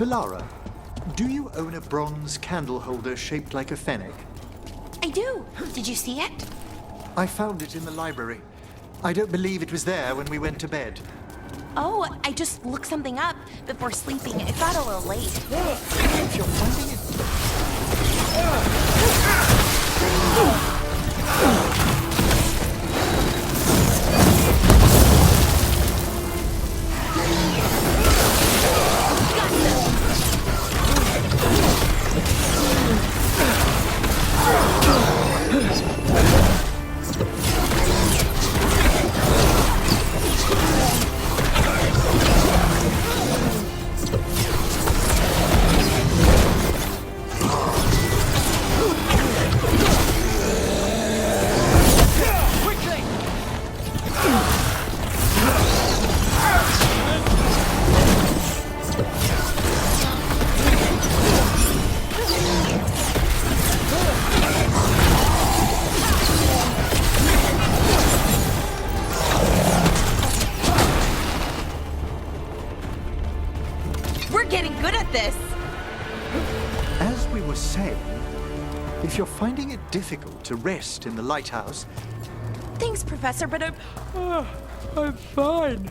Balara, do you own a bronze candle holder shaped like a fennec? I do. Did you see it? I found it in the library. I don't believe it was there when we went to bed. Oh, I just looked something up before sleeping. It got a little late. If you're finding it... As we were saying, if you're finding it difficult to rest in the lighthouse... Thanks, Professor, but I'm fine.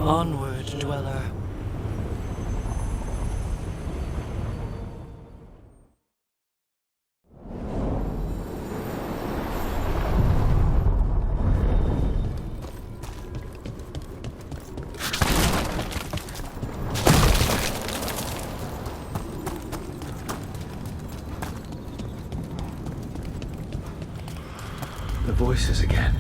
Onward, dweller. The voices again.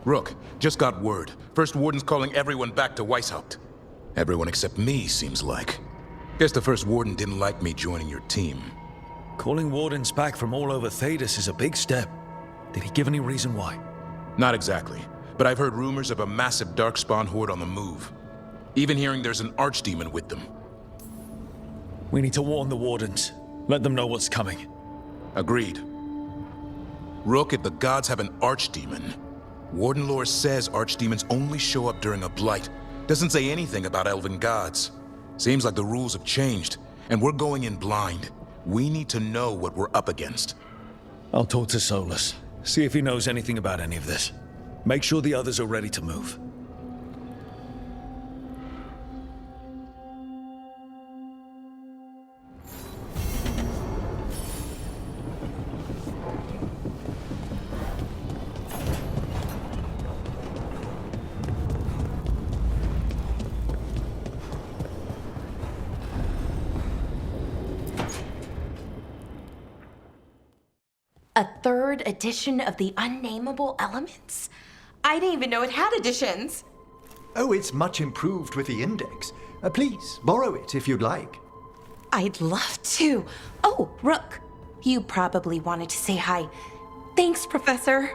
Rook, just got word. First Warden's calling everyone back to Weishaupt. Everyone except me, seems like. Guess the First Warden didn't like me joining your team. Calling Wardens back from all over Thedas is a big step. Did he give any reason why? Not exactly, but I've heard rumors of a massive Darkspawn horde on the move. Even hearing there's an Archdemon with them. We need to warn the Wardens. Let them know what's coming. Agreed. Rook, if the gods have an Archdemon, Warden lore says Archdemons only show up during a blight. Doesn't say anything about elven gods. Seems like the rules have changed, and we're going in blind. We need to know what we're up against. I'll talk to Solus. See if he knows anything about any of this. Make sure the others are ready to move. a third edition of the Unnameable Elements? I didn't even know it had editions. Oh, it's much improved with the index. Please, borrow it if you'd like. I'd love to. Oh, Rook, you probably wanted to say hi. Thanks, Professor.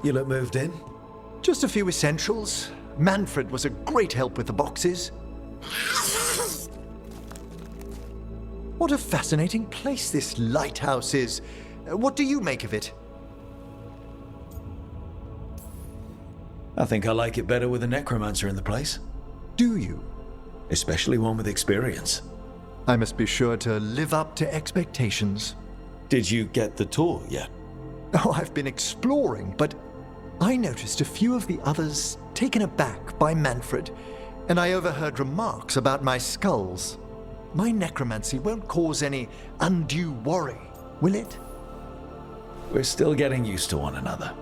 You look moved in. Just a few essentials. Manfred was a great help with the boxes. What a fascinating place this lighthouse is. What do you make of it? I think I like it better with a necromancer in the place. Do you? Especially one with experience. I must be sure to live up to expectations. Did you get the tour yet? Oh, I've been exploring, but I noticed a few of the others taken aback by Manfred, and I overheard remarks about my skulls. My necromancy won't cause any undue worry, will it? We're still getting used to one another.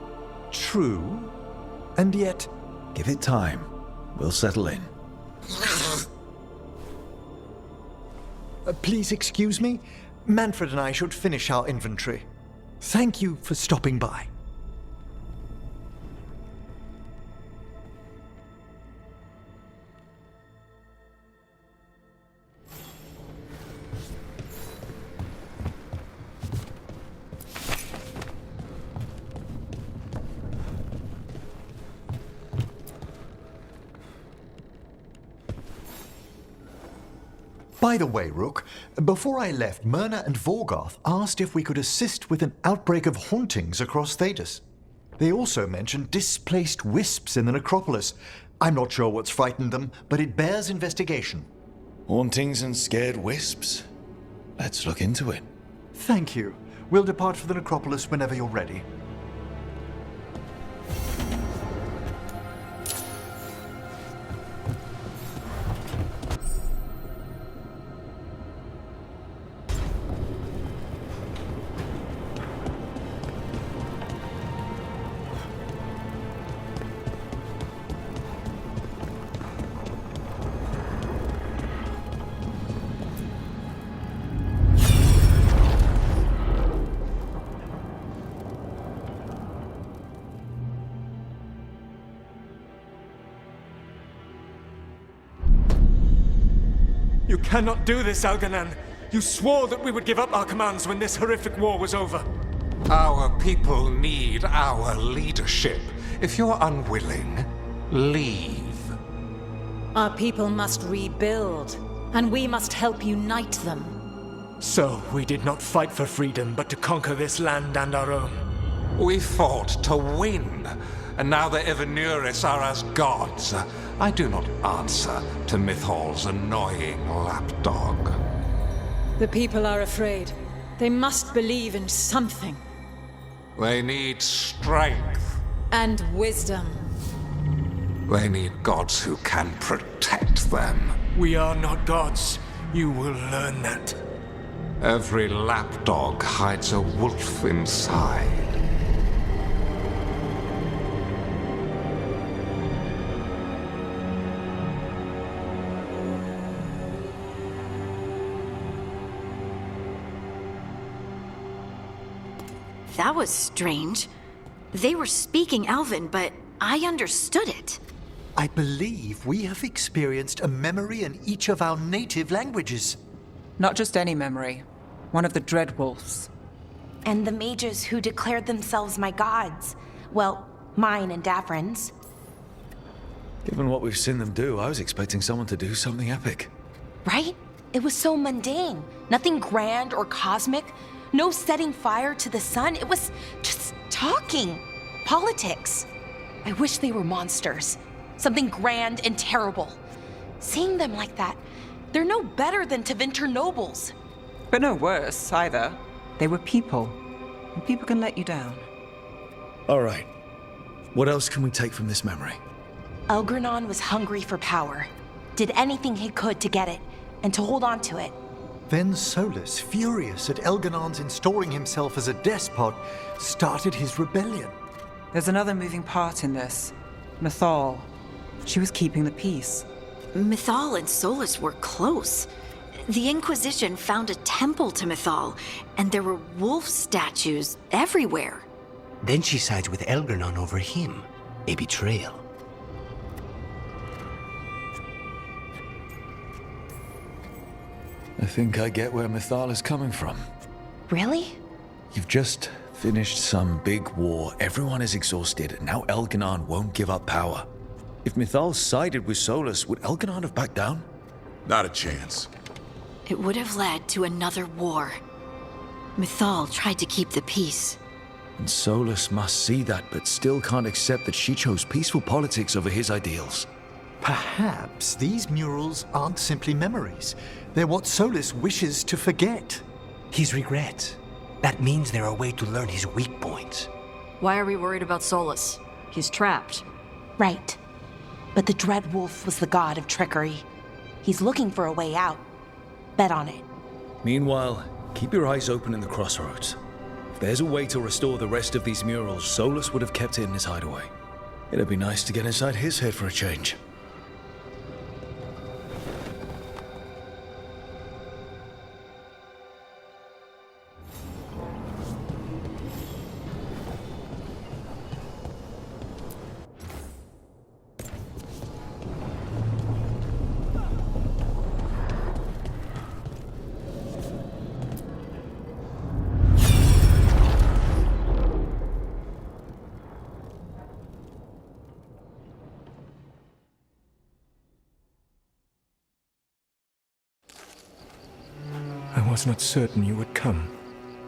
True. And yet, Give it time. We'll settle in. please excuse me. Manfred and I should finish our inventory. Thank you for stopping by. By the way, Rook, before I left, Myrna and Vorgarth asked if we could assist with an outbreak of hauntings across Thedas. They also mentioned displaced wisps in the necropolis. I'm not sure what's frightened them, but it bears investigation. Hauntings and scared wisps? Let's look into it. Thank you. We'll depart for the necropolis whenever you're ready. You cannot do this, Algernon. You swore that we would give up our commands when this horrific war was over. Our people need our leadership. If you're unwilling, leave. Our people must rebuild, and we must help unite them. So, we did not fight for freedom, but to conquer this land and our own. We fought to win, and now the Evanuris are as gods. I do not answer to Mythal's annoying lapdog. The people are afraid. They must believe in something. They need strength. And wisdom. They need gods who can protect them. We are not gods. You will learn that. Every lapdog hides a wolf inside. That was strange. They were speaking Elven, but I understood it. I believe we have experienced a memory in each of our native languages. Not just any memory. One of the Dreadwolves. And the mages who declared themselves my gods. Well, mine and Davrin's. Given what we've seen them do, I was expecting someone to do something epic. Right? It was so mundane. Nothing grand or cosmic. No setting fire to the sun. It was just talking. Politics. I wish they were monsters. Something grand and terrible. Seeing them like that, they're no better than Tevinter nobles. But no worse, either. They were people. And people can let you down. All right. What else can we take from this memory? Elgranon was hungry for power. Did anything he could to get it, and to hold on to it. Then Solus, furious at Elganon's installing himself as a despot, started his rebellion. There's another moving part in this. Mythal. She was keeping the peace. Mythal and Solus were close. The Inquisition found a temple to Mythal, and there were wolf statues everywhere. Then she sides with Elgranon over him. A betrayal. I think I get where Mythal is coming from. Really? You've just finished some big war, everyone is exhausted, and now Elganon won't give up power. If Mythal sided with Solus, would Elganon have backed down? Not a chance. It would have led to another war. Mythal tried to keep the peace. And Solus must see that, but still can't accept that she chose peaceful politics over his ideals. Perhaps these murals aren't simply memories. They're what Solus wishes to forget. His regrets. That means they're a way to learn his weak points. Why are we worried about Solus? He's trapped. Right. But the Dreadwolf was the god of trickery. He's looking for a way out. Bet on it. Meanwhile, Keep your eyes open in the crossroads. If there's a way to restore the rest of these murals, Solus would have kept it in his hideaway. It'd be nice to get inside his head for a change. I was not certain you would come.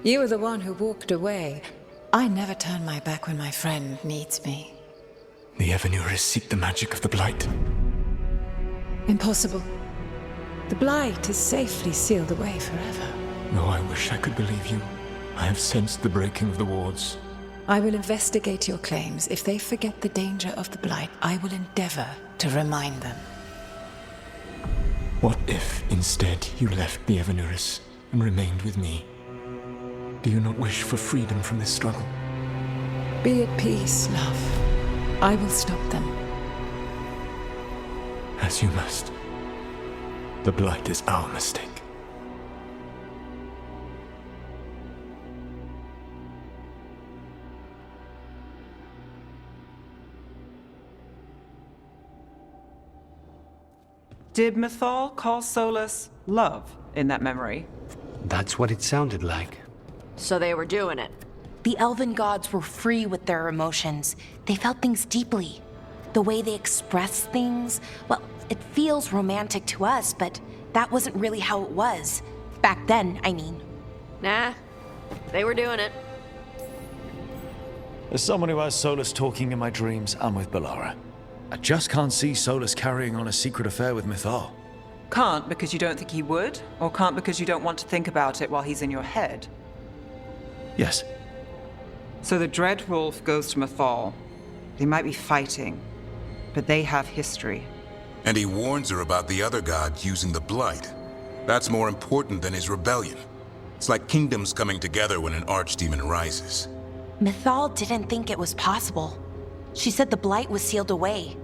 You were the one who walked away. I never turn my back when my friend needs me. The Evenuris seek the magic of the Blight. Impossible. The Blight is safely sealed away forever. Though I wish I could believe you. I have sensed the breaking of the wards. I will investigate your claims. If they forget the danger of the Blight, I will endeavor to remind them. What if, instead, you left the Evenuris and remained with me? Do you not wish for freedom from this struggle? Be at peace, love. I will stop them. As you must. The Blight is our mistake. Did Mythal call Solus love in that memory? That's what it sounded like. So they were doing it. The elven gods were free with their emotions. They felt things deeply. The way they expressed things, well, it feels romantic to us, but that wasn't really how it was. Back then, I mean. Nah, they were doing it. As someone who has Solus talking in my dreams, I'm with Balara. I just can't see Solus carrying on a secret affair with Mythal. Can't because you don't think he would? Or can't because you don't want to think about it while he's in your head? Yes. So the Dread Wolf goes to Mythal. They might be fighting, but they have history. And he warns her about the other god using the Blight. That's more important than his rebellion. It's like kingdoms coming together when an archdemon rises. Mythal didn't think it was possible. She said the Blight was sealed away.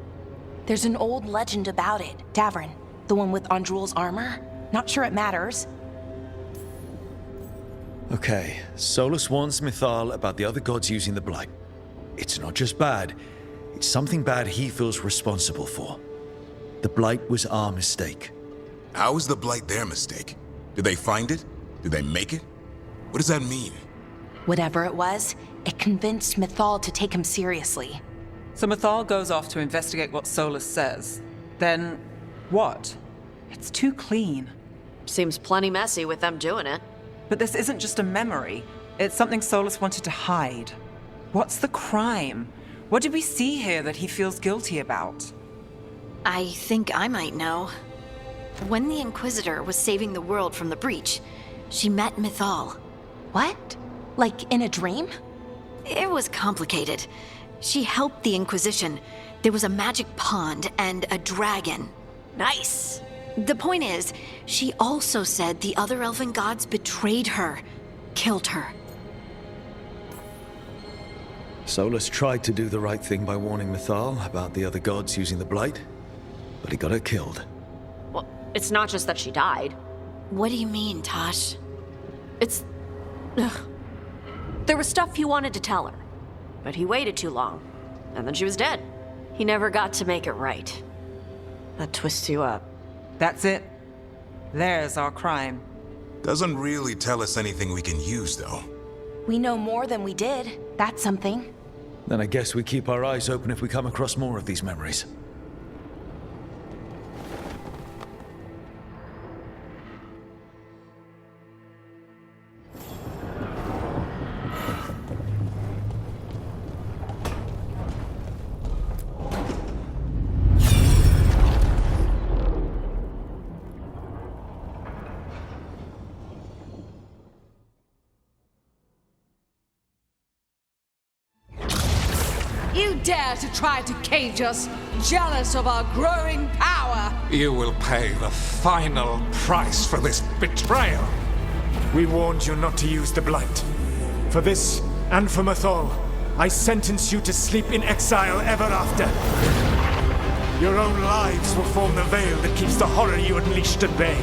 There's an old legend about it. Davrin, the one with Andrul's armor? Not sure it matters. Okay, Solus warns Mythal about the other gods using the Blight. It's not just bad, it's something bad he feels responsible for. The Blight was our mistake. How is the Blight their mistake? Did they find it? Did they make it? What does that mean? Whatever it was, it convinced Mythal to take him seriously. So Mythal goes off to investigate what Solus says. Then, what? It's too clean. Seems plenty messy with them doing it. But this isn't just a memory. It's something Solus wanted to hide. What's the crime? What did we see here that he feels guilty about? I think I might know. When the Inquisitor was saving the world from the breach, she met Mythal. What? Like in a dream? It was complicated. She helped the Inquisition. There was a magic pond and a dragon. Nice. The point is, she also said the other elven gods betrayed her, killed her. Solus tried to do the right thing by warning Mythal about the other gods using the Blight, but he got her killed. Well, it's not just that she died. What do you mean, Tosh? It's... Ugh. There was stuff he wanted to tell her, but he waited too long, and then she was dead. He never got to make it right. That twists you up. That's it. There's our crime. Doesn't really tell us anything we can use, though. We know more than we did. That's something. Then I guess we keep our eyes open if we come across more of these memories. You dare to try to cage us, jealous of our growing power! You will pay the final price for this betrayal. We warned you not to use the Blight. For this, and for Mythal, I sentence you to sleep in exile ever after. Your own lives will form the veil that keeps the horror you unleashed at bay.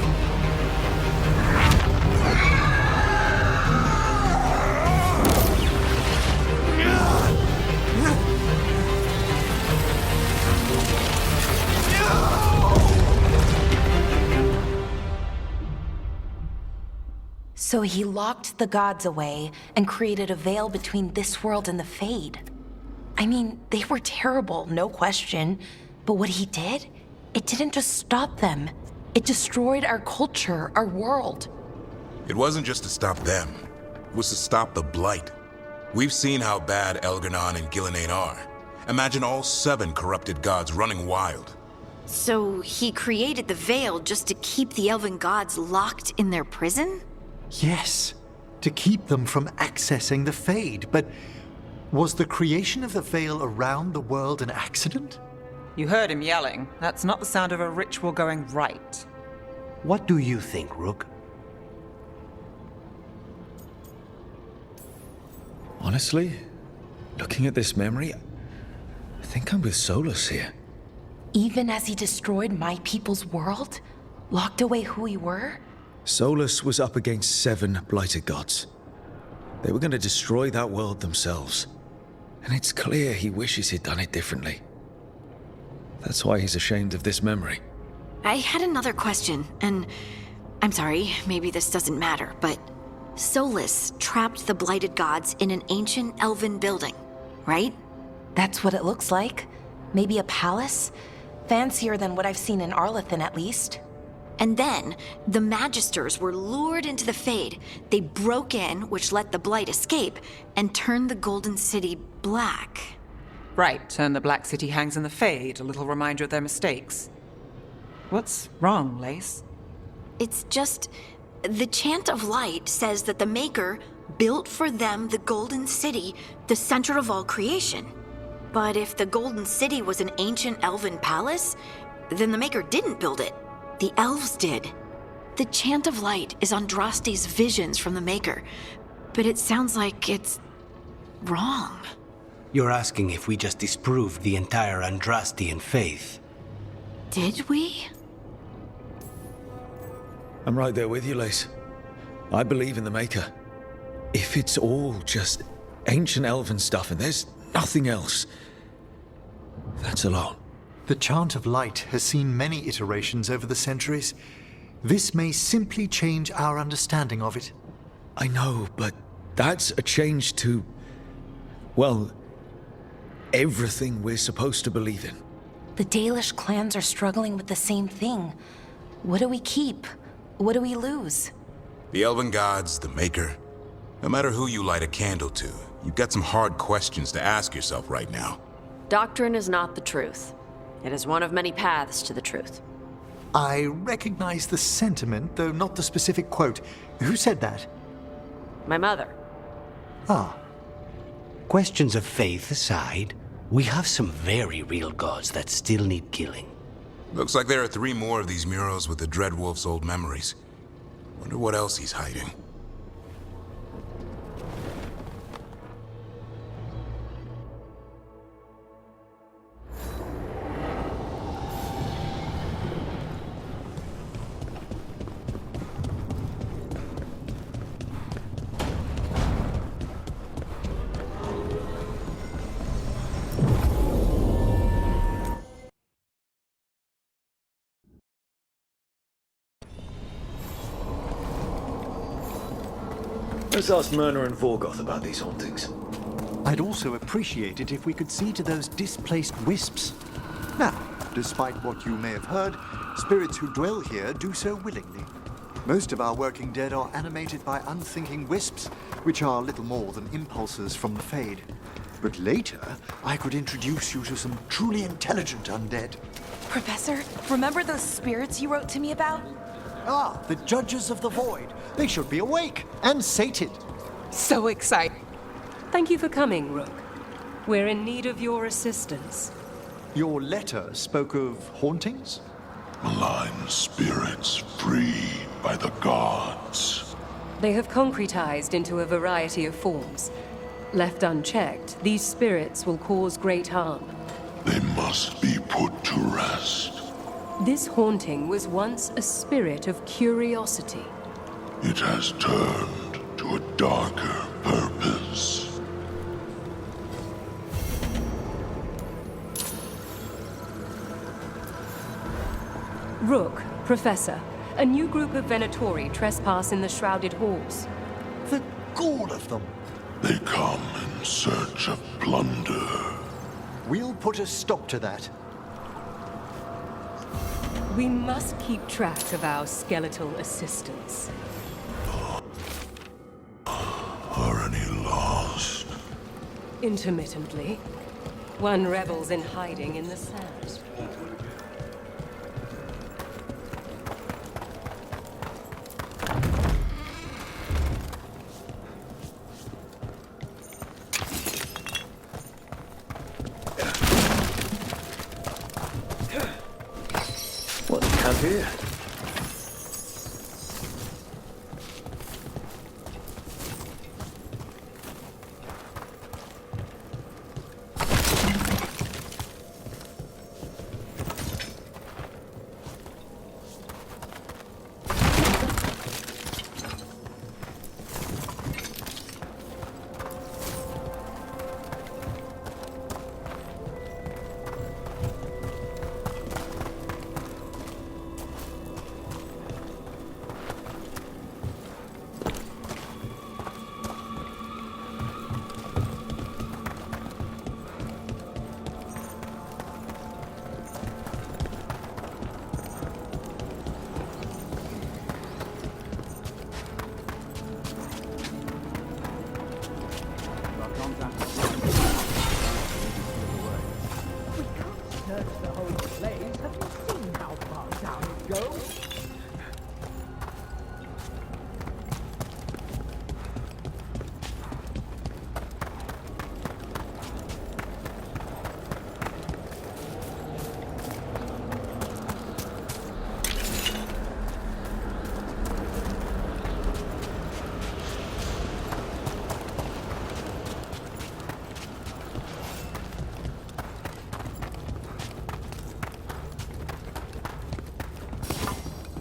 So he locked the gods away and created a veil between this world and the Fade. I mean, they were terrible, no question. But what he did, it didn't just stop them. It destroyed our culture, our world. It wasn't just to stop them. It was to stop the Blight. We've seen how bad Elgar'nan and Gillenane are. Imagine all 7 corrupted gods running wild. So he created the veil just to keep the elven gods locked in their prison? Yes, to keep them from accessing the Fade. But was the creation of the veil around the world an accident? You heard him yelling. That's not the sound of a ritual going right. What do you think, Rook? Honestly, looking at this memory, I think I'm with Solus here. Even as he destroyed my people's world, locked away who we were? Solus was up against 7 blighted gods. They were going to destroy that world themselves. And it's clear he wishes he'd done it differently. That's why he's ashamed of this memory. I had another question, and I'm sorry, maybe this doesn't matter, but Solus trapped the blighted gods in an ancient elven building, right? That's what it looks like. Maybe a palace? Fancier than what I've seen in Arlathan, at least. And then, the Magisters were lured into the Fade. They broke in, which let the Blight escape, and turned the Golden City black. Right, and the Black City hangs in the Fade, a little reminder of their mistakes. What's wrong, Lace? It's just... the Chant of Light says that the Maker built for them the Golden City, the center of all creation. But if the Golden City was an ancient elven palace, then the Maker didn't build it. The elves did. The Chant of Light is Andraste's visions from the Maker, but it sounds like it's wrong. You're asking if we just disproved the entire Andrastian faith. Did we? I'm right there with you, Lace. I believe in the Maker. If it's all just ancient elven stuff and there's nothing else, that's a lot. The Chant of Light has seen many iterations over the centuries. This may simply change our understanding of it. I know, but that's a change to, well, everything we're supposed to believe in. The Dalish clans are struggling with the same thing. What do we keep? What do we lose? The elven gods, the Maker. No matter who you light a candle to, you've got some hard questions to ask yourself right now. Doctrine is not the truth. It is one of many paths to the truth. I recognize the sentiment, though not the specific quote. Who said that? My mother. Ah. Questions of faith aside, we have some very real gods that still need killing. Looks like there are 3 more of these murals with the Dreadwolf's old memories. Wonder what else he's hiding. Let's ask Myrna and Vorgoth about these hauntings. I'd also appreciate it if we could see to those displaced wisps. Now, despite what you may have heard, spirits who dwell here do so willingly. Most of our working dead are animated by unthinking wisps, which are little more than impulses from the Fade. But later, I could introduce you to some truly intelligent undead. Professor, remember those spirits you wrote to me about? Ah, the Judges of the Void. They should be awake and sated. So excited. Thank you for coming, Rook. We're in need of your assistance. Your letter spoke of hauntings? Malign spirits freed by the gods. They have concretized into a variety of forms. Left unchecked, these spirits will cause great harm. They must be put to rest. This haunting was once a spirit of curiosity. It has turned to a darker purpose. Rook, Professor, a new group of Venatori trespass in the Shrouded Halls. The gall of them! They come in search of plunder. We'll put a stop to that. We must keep track of our skeletal assistants. Are any lost? Intermittently. One revel's in hiding in the sand. What do we have here?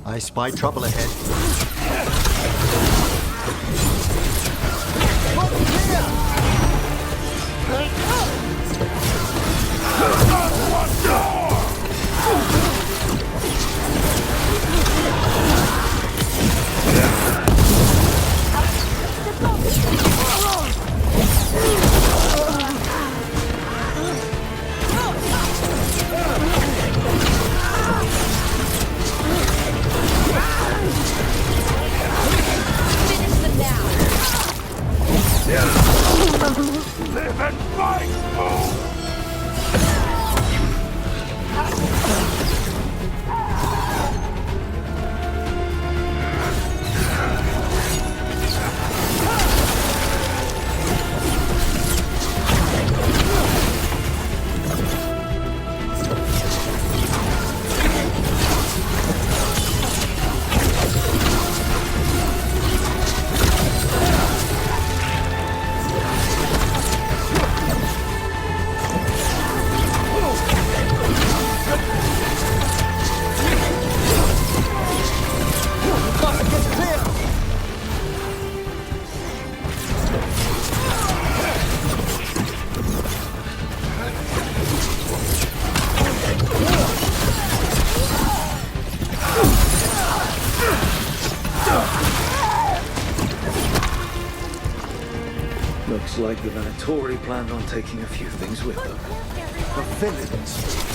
I spy trouble ahead. Live and fight, fool! Looks like the Venatori planned on taking a few things with them. The villains.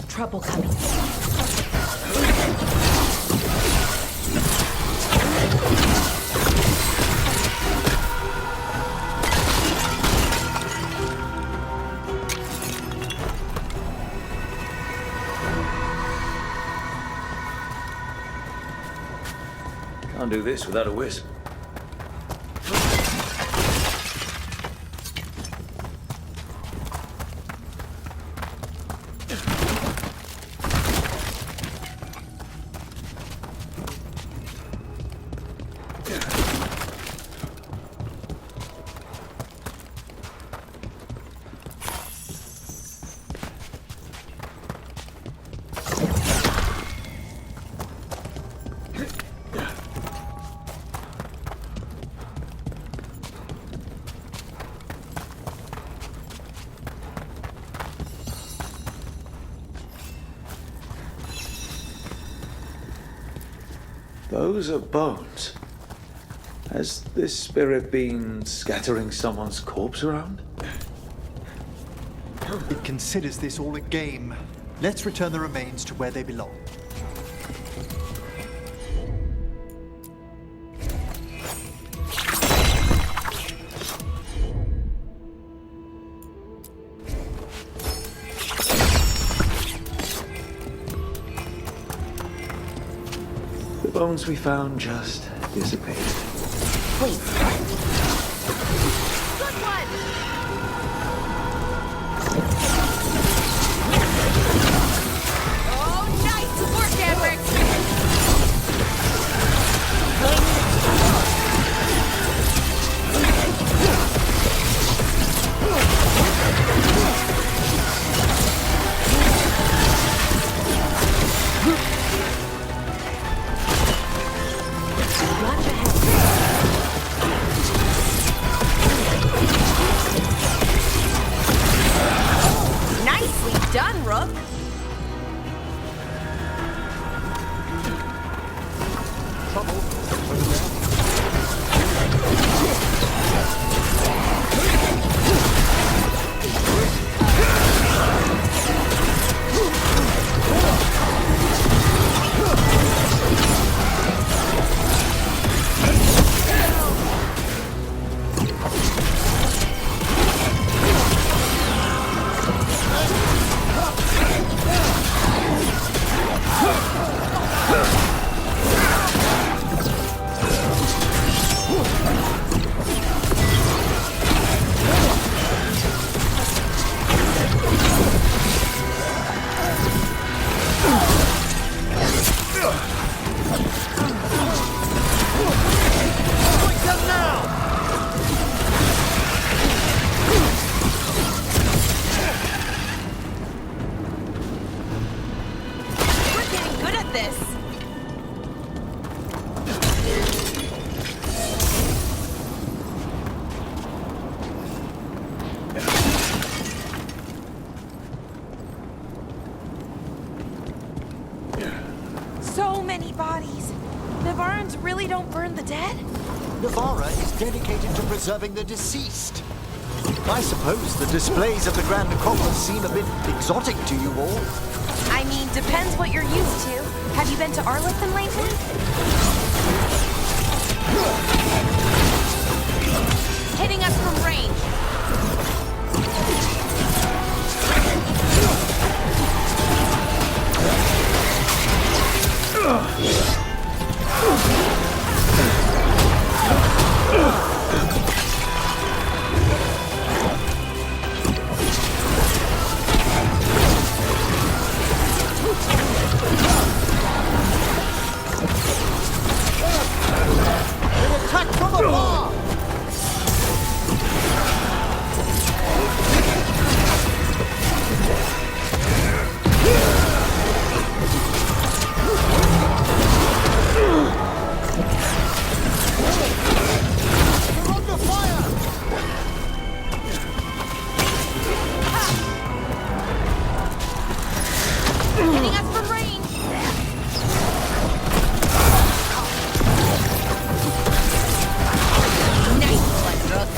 Trouble coming. Can't do this without a wisp. Those are bones. Has this spirit been scattering someone's corpse around? It considers this all a game. Let's return the remains to where they belong. bones we found just dissipated. Wait, what? Good one! Oh, nice work, Everett! Nicely done, Rook. We're getting good at this. So many bodies. Navarans really don't burn the dead? Navarra is dedicated to preserving the deceased. I suppose the displays of the Grand Necropolis seem a bit exotic to you all. I mean, depends what you're used to. Have you been to Arlington lately? Hitting us from range. Attack from afar! We're under fire! Hitting us from range. Nice one, Rook.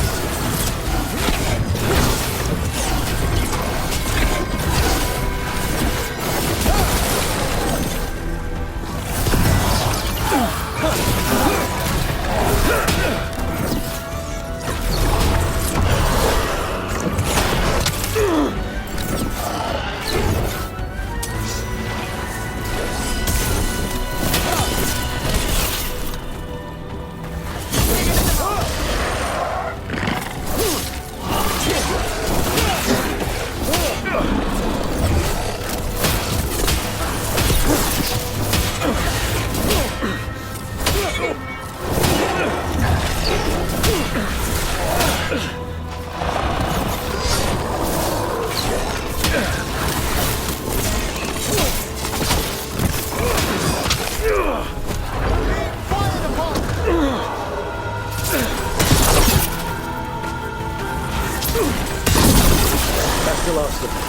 That's the last of them.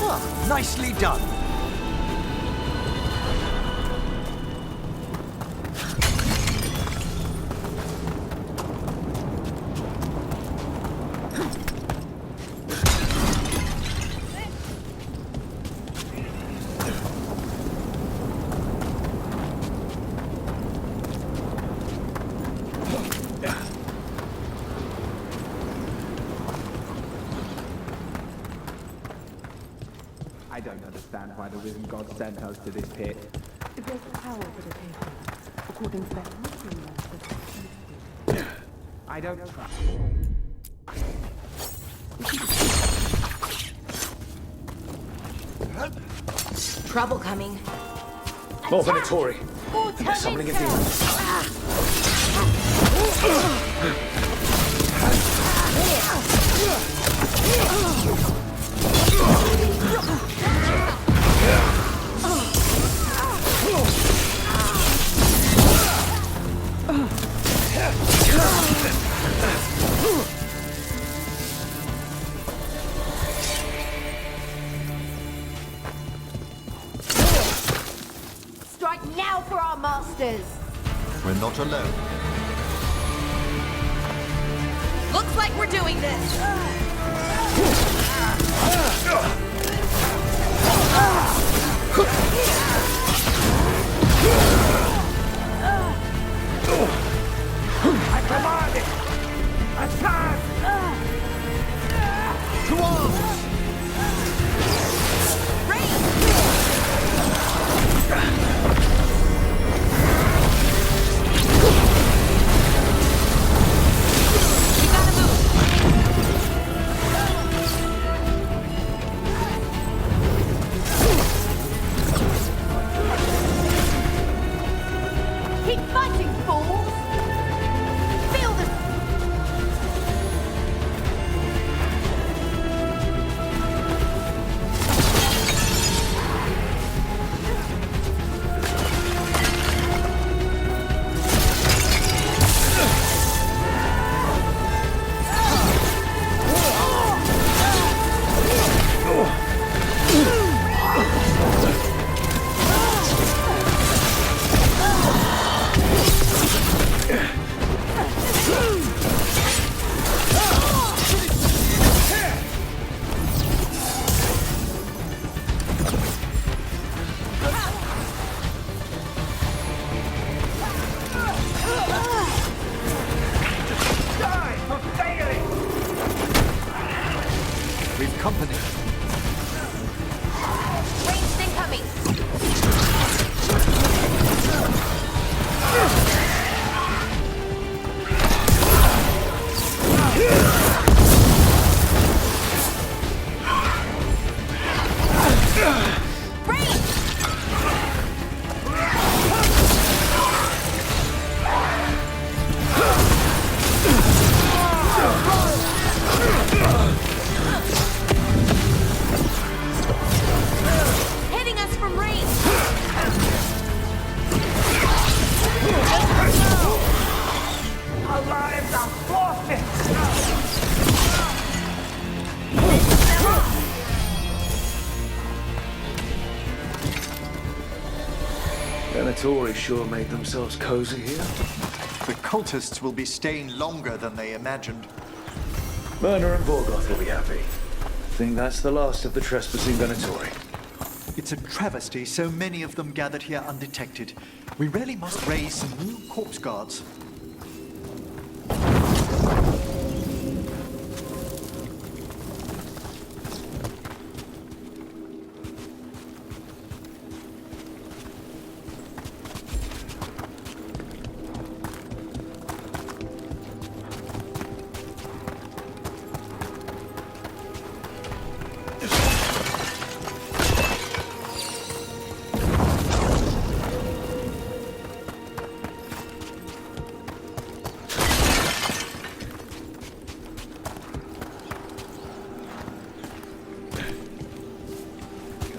Ah, nicely done. I don't understand why the Risen God sent us to this pit. If There's power for the taking, according to that missing one. I don't trust. Trouble coming. More Venatori. And they're summoning a demon this time. Strike now for our masters! We're not alone. Looks like we're doing this. I command it! Attack! To arms! Keep fighting, fools! Feel the... We've company. Ranged incoming. Hitting us from range. Our lives are forfeit! Venatori sure made themselves cozy here. The cultists will be staying longer than they imagined. Myrna and Vorgoth will be happy. I think that's the last of the trespassing Venatori. It's a travesty so many of them gathered here undetected. We really must raise some new corpse guards.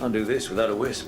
Can't do this without a wisp.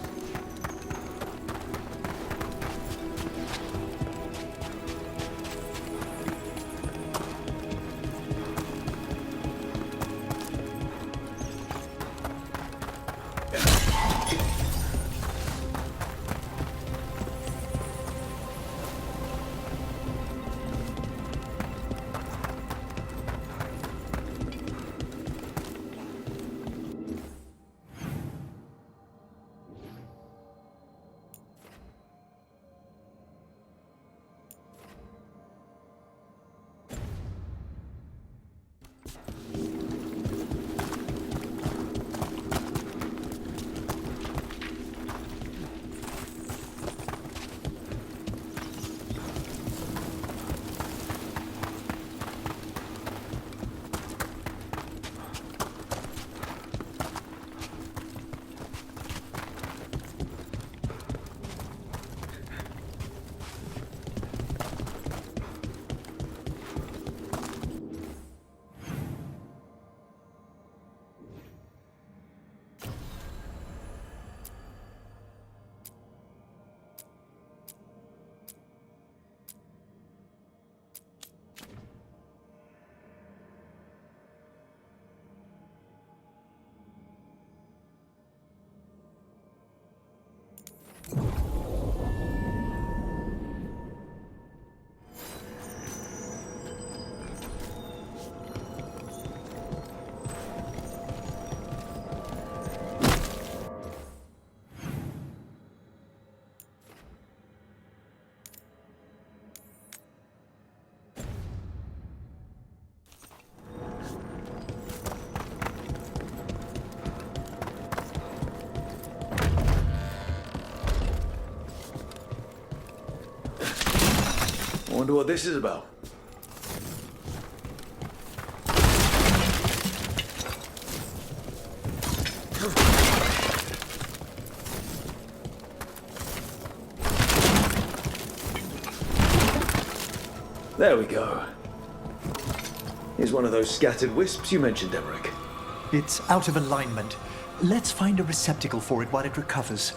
I wonder what this is about. There we go. Here's one of those scattered wisps you mentioned, Emmerich. It's out of alignment. Let's find a receptacle for it while it recovers.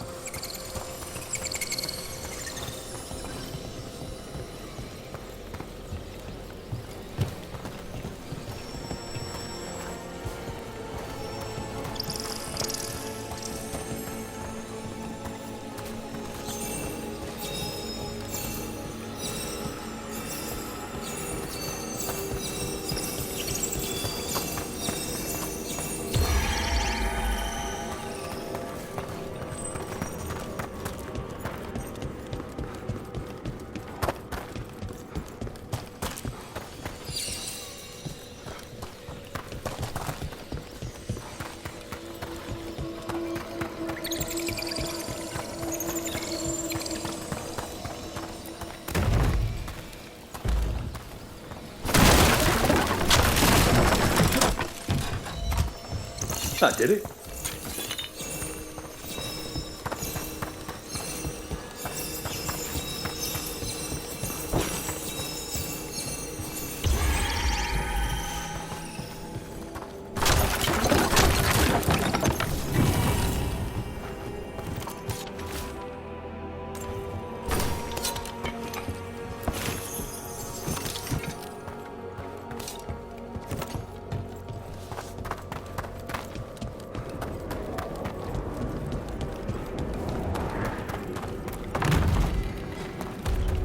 That did it.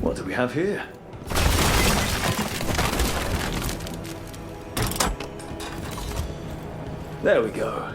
What do we have here? There we go.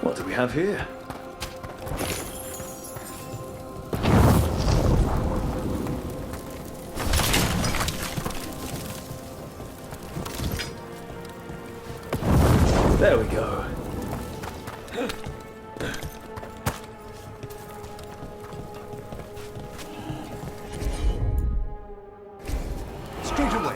What do we have here? There we go. Straight away.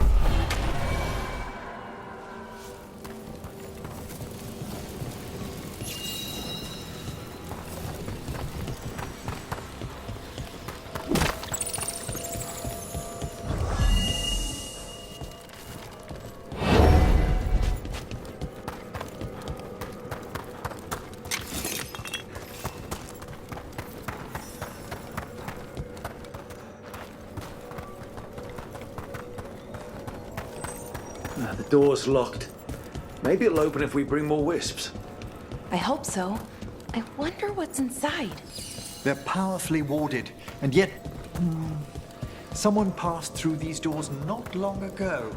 The door's locked. Maybe it'll open if we bring more wisps. I hope so. I wonder what's inside. They're powerfully warded, and yet... someone passed through these doors not long ago.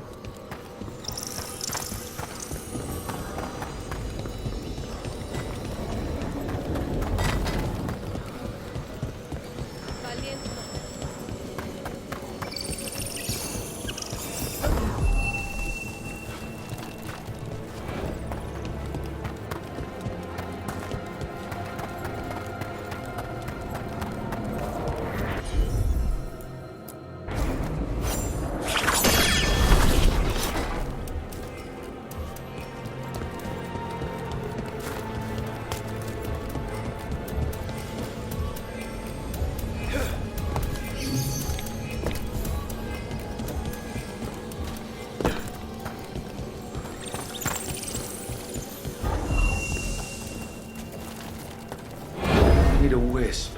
this.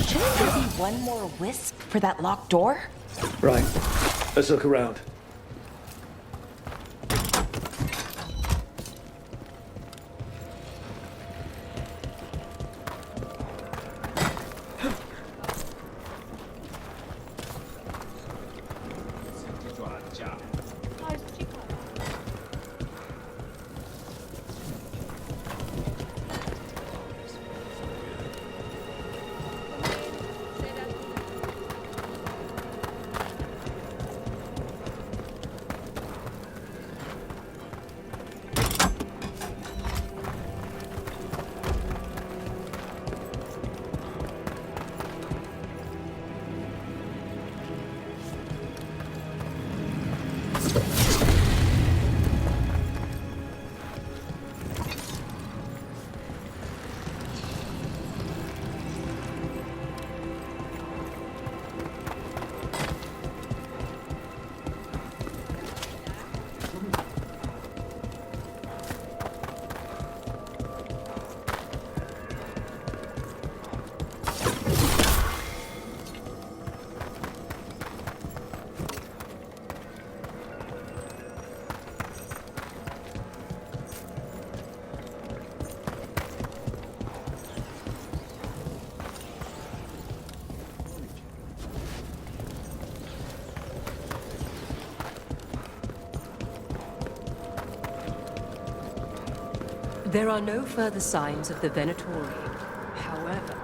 Shouldn't there be one more wisp for that locked door? Right. Let's look around. There are no further signs of the Venatori. However,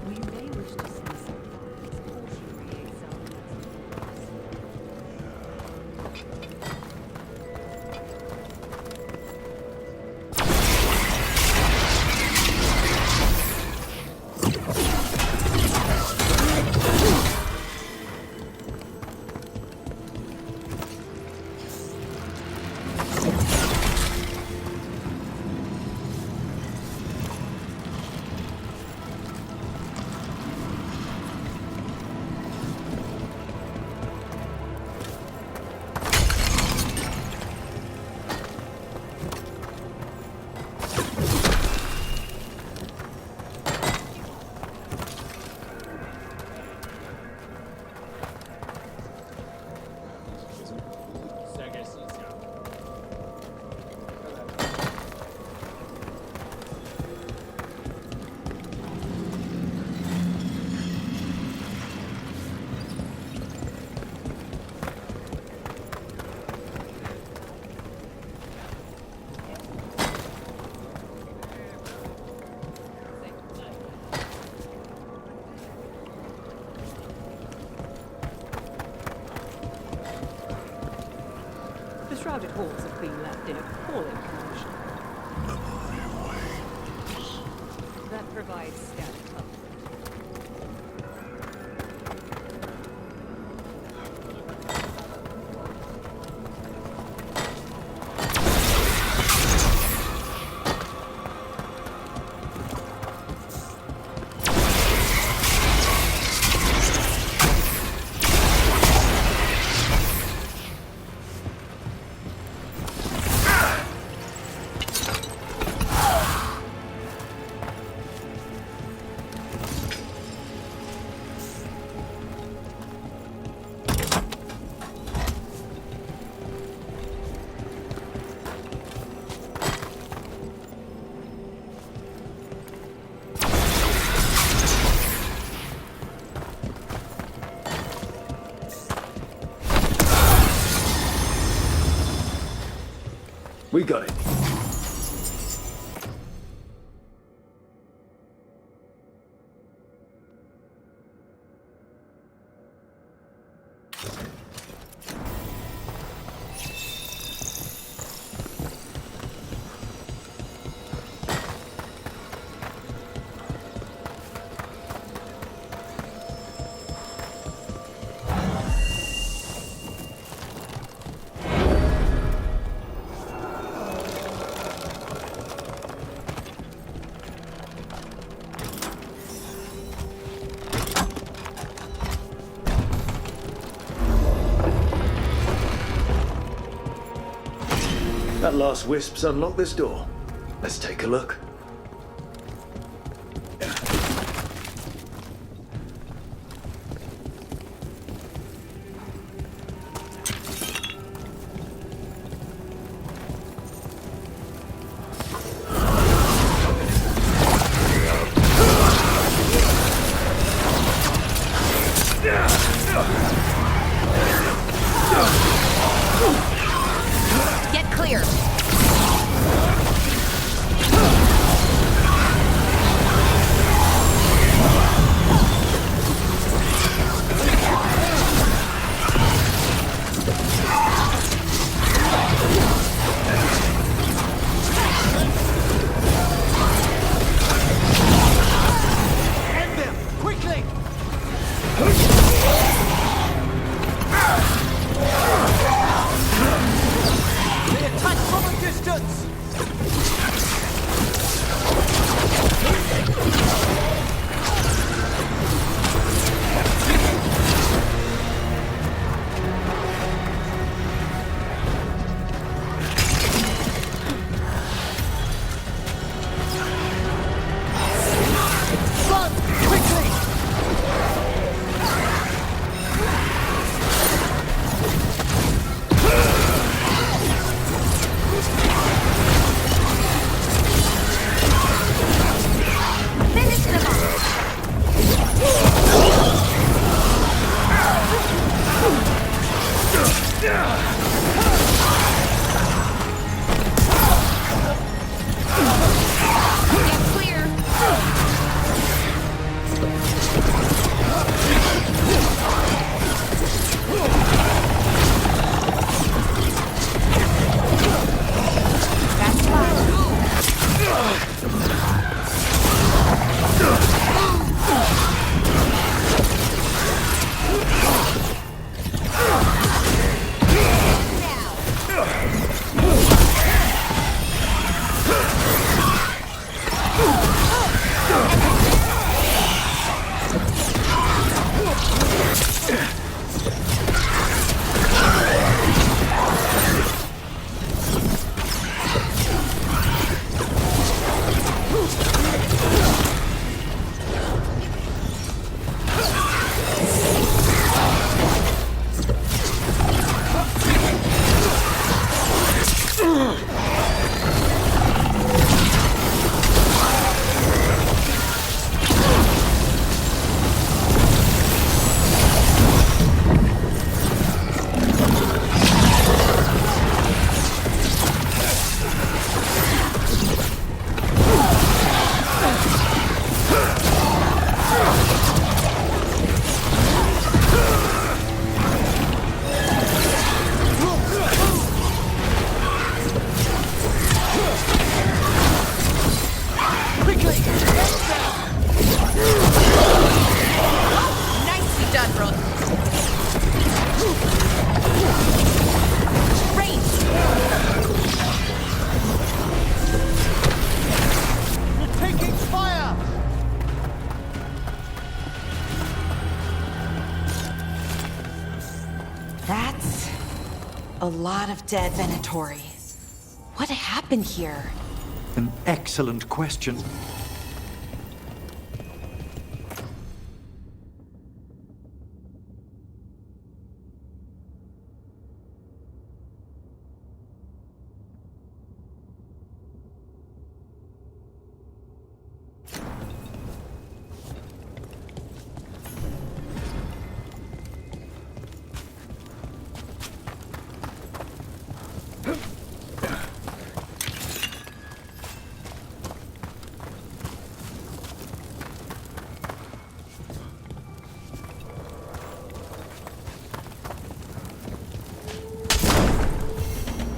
we may wish to see some cautionary examples. The shrouded halls have been left in appalling condition. That provides scant comfort. We got it. That last wisp's unlocked this door. Let's take a look. Get clear. End them! Quickly! They attack from a distance! Run! Quickly! Finish them off. Get clear. That's fine. Quickly! Nicely done, Rook. Range. We're taking fire! That's a lot of dead Venatori. What happened here? An excellent question.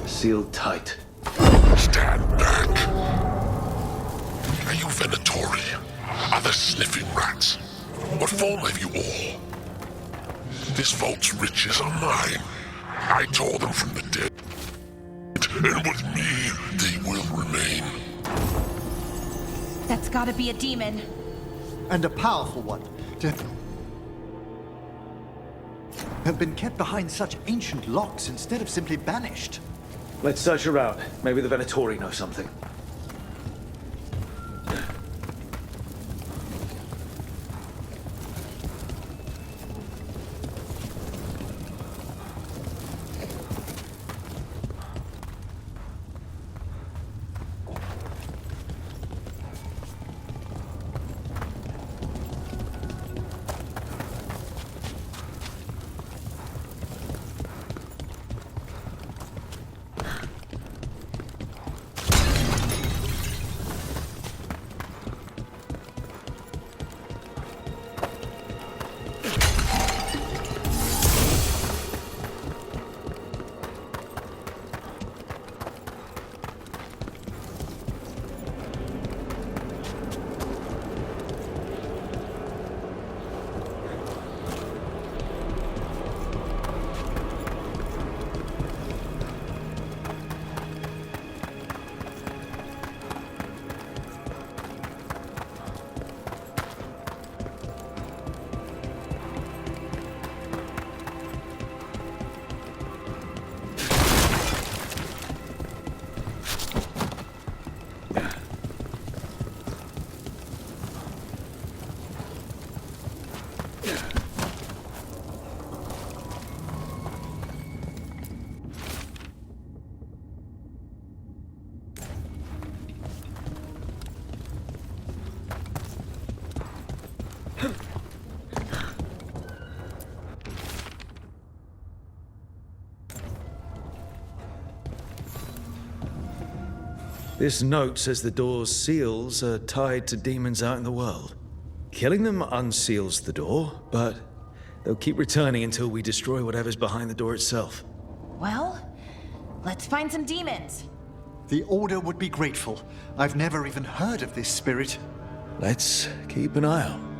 Sealed tight. Stand back. Are you Venatori? Other sniffing rats? What form have you all? This vault's riches are mine. I tore them from the dead. And with me, they will remain. That's gotta be a demon. And a powerful one. To have been kept behind such ancient locks instead of simply banished. Let's search around. Maybe the Venatori know something. This note says the door's seals are tied to demons out in the world. Killing them unseals the door, but they'll keep returning until we destroy whatever's behind the door itself. Well, let's find some demons. The Order would be grateful. I've never even heard of this spirit. Let's keep an eye out.